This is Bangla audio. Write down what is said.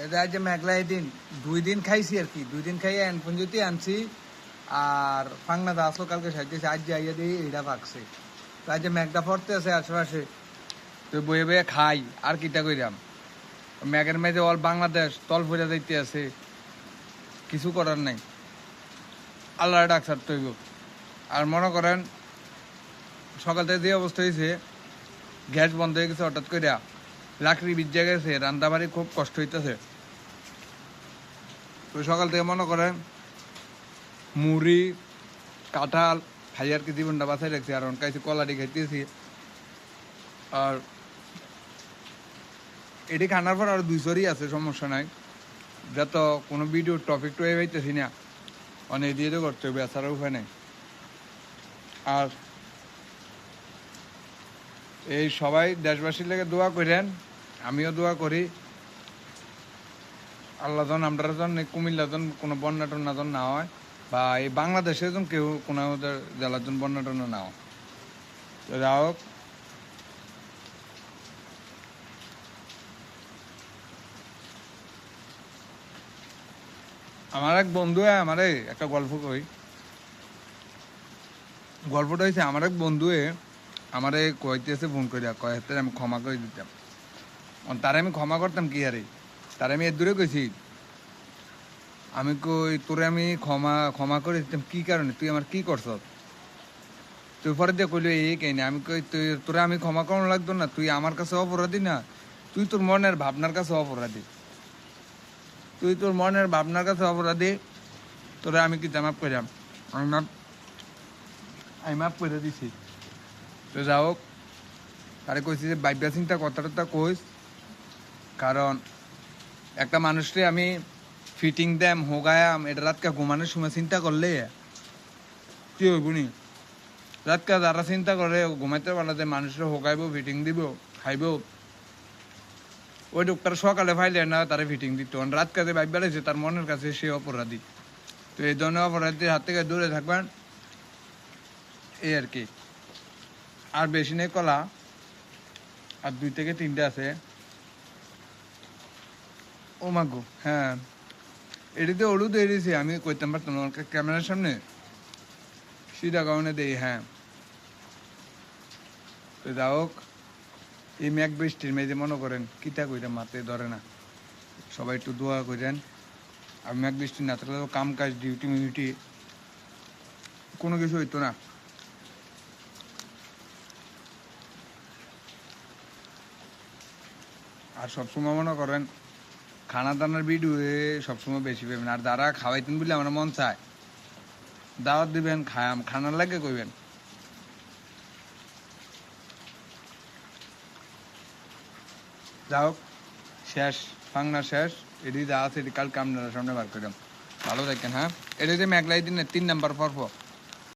এটা আজ মেঘলাই দিন 2 দিন খাইছি আর কি, 2 দিন খাইয়ে পঞ্জতি আনছি। আর ফাংনা দা আসলো কালকে সাইতেছে, আজ যাইয়া দিই এইটা পাকছে। তো আজ মেঘটা পড়তে আছে আশেপাশে, তো বয়ে বয়ে খাই আর কিটা কইরাম। ম্যাগের মেঝে অল বাংলাদেশ তল ফুলে যাইতে আছে, কিছু করার নাই, আল্লাহ ডাকসার তৈব। আর মনে করেন সকাল থেকে যে অবস্থা হয়েছে, গ্যাস বন্ধ হয়ে গেছে হঠাৎ করে, লাকড়ি ভিজে গেছে, রান্দাবাড়ি খুব কষ্ট হইতেছে। তো সকাল থেকে মনে করেন মুড়ি কাঁঠাল খাই আর কি জীবনটা বাঁচাই রাখছি। আর অনকাইছি কলাটি খাইতেছি। আর এটি খানার পর আর 2 আছে, সমস্যা নাই। যত কোনো ভিডিও টপিক তো পাইতেছি না, অনেক দিয়ে তো করতে হবে, এছাড়া উপায় নেই। আর এই সবাই দেশবাসীর লেগে দোয়া করেন, আমিও দোয়া করি। আল্লাহ জন আমরা জন কুমিল্লা জন কোনো বন্যা টন্যা জন না হয়, বা এই বাংলাদেশে জন কেউ কোনো জেলার জন বন্যা টন্যা না হয়। তো যা হোক, আমার এক বন্ধু আমারে একটা গল্প কই। গল্পটা হয়েছে, আমার এক বন্ধুয়ে আমারে কইতেছে ফোন করিয়া, কয় হাতে আমি ক্ষমা করে দিতাম। তারে আমি ক্ষমা করতাম কি আরে, তারে আমি এর দূরে কইছি, আমি কই তোরে আমি ক্ষমা ক্ষমা করে দিতাম কি কারণে, তুই আমার কি করছ? তুই পরে দিয়ে কইলো এই কেনে। আমি কই তুই তোরে আমি ক্ষমা করানো লাগতো না, তুই আমার কাছে অপরাধী না, তুই তোর মনের ভাবনার কাছে অপরাধী, তুই তোর মনের ভাবনার কাছে অপরাধী। তোরে আমি কি মাফ করিলাম, আমি মাফ করে দিছি। তো যা হোক, তারে কইছি যে বাইবা চিন্তা কথাটা কইস, কারণ একটা মানুষকে আমি ফিটিং দেম হোগায়াম, এটা রাতকা ঘুমানোর সময় চিন্তা করলে কি হইব নি? রাতকা যারা চিন্তা করে ঘুমাইতে পারলে যে মানুষের হোগাইব, ফিটিং দিব, খাইব, ওই ডক্টর সকালে ফাইলে না তারা ফিটিং দিত। রাত কাজে বাইক বেড়েছে, তার মনের কাছে সে অপরাধী। তো এই ধরনের অপরাধীর হাত থেকে দূরে থাকবেন, এই আর কি। আর বেশি নেই কলা, আর 2 থেকে 3টে আছে। ও মাগো, হ্যাঁ, এটিতে হলুদ এড়িয়েছে, আমি কইতাম পারতাম তোমার ক্যামেরার সামনে সিধা কারণে দেই। হ্যাঁ, তো যা হোক, এই মেঘ বৃষ্টির মেঝে মনে করেন কিতা কইতাম মাথায় ধরে না। সবাই একটু দোয়া করেন। আর মেঘ বৃষ্টি না থাকলে কাম কাজ ডিউটি মিউটি কোনো কিছু হইতো না। আর সবসময় মনে করেন খানা দানার ভিডিও সবসময় বেশি পাবেন। আর যারা খাওয়াইতেন বলে আমার মন চায়, দাওয়াত দিবেন, খানার লাগে কইবেন। যা হোক, শেষ, ফাংনা শেষ। এটি যা আছে এটি কালকে আপনারা সামনে বার করলাম। ভালো থাকেন। হ্যাঁ, এটা যে মেঘলাই দিনের 3 নাম্বার পর্ব।